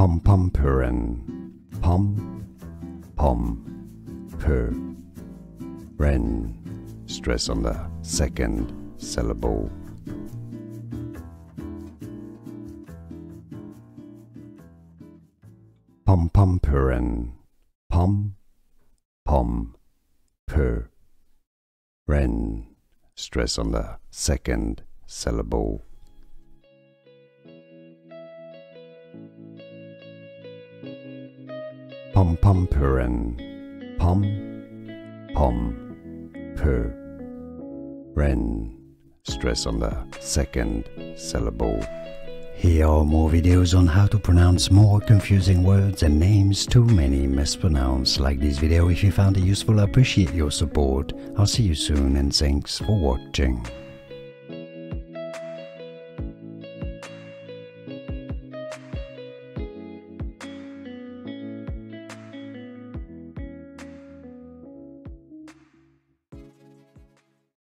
Pompompurin, pom-pom-purin. Stress on the second syllable. Pompompurin, pom-pom-purin. Stress on the second syllable. Pompompurin, pom-pom-purin. Stress on the second syllable. Here are more videos on how to pronounce more confusing words and names too many mispronounced. Like this video if you found it useful. I appreciate your support. I'll see you soon and thanks for watching.